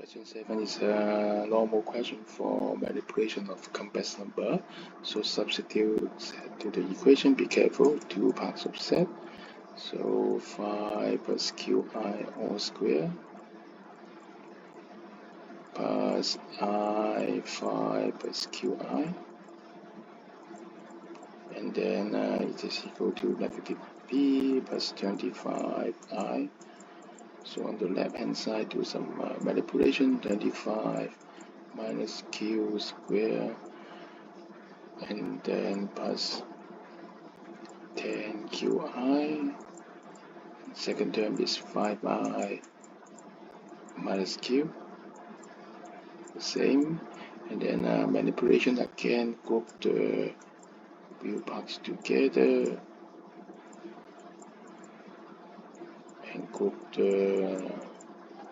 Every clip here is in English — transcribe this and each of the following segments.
Question 7 is a normal question for manipulation of complex number. So substitute to the equation. Be careful, two parts of set. So 5 plus qi all square plus I 5 plus qi, and then it is equal to negative b plus 25i. So on the left hand side, do some manipulation. 25 minus q square, and then plus 10 qi. Second term is 5i minus q, the same. And then manipulation again, group the real parts together and group the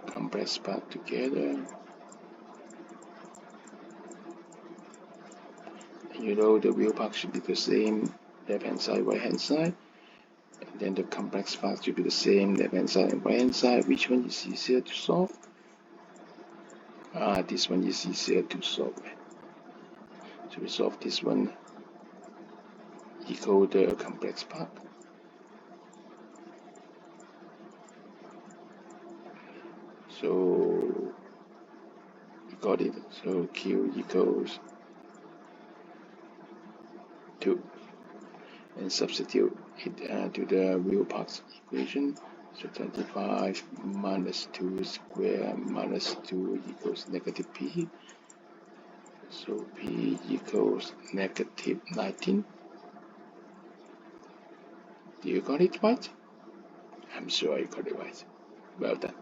complex part together. And you know the real part should be the same, left hand side, right hand side. And then the complex part should be the same, left hand side and right hand side. Which one is easier to solve? This one is easier to solve. So we solve this one, equal the complex part. So we got it. So q equals 2. And substitute it to the real parts equation. So 25 minus 2 square minus 2 equals negative p. So p equals negative 19. Do you got it right? I'm sure you got it right. Well done.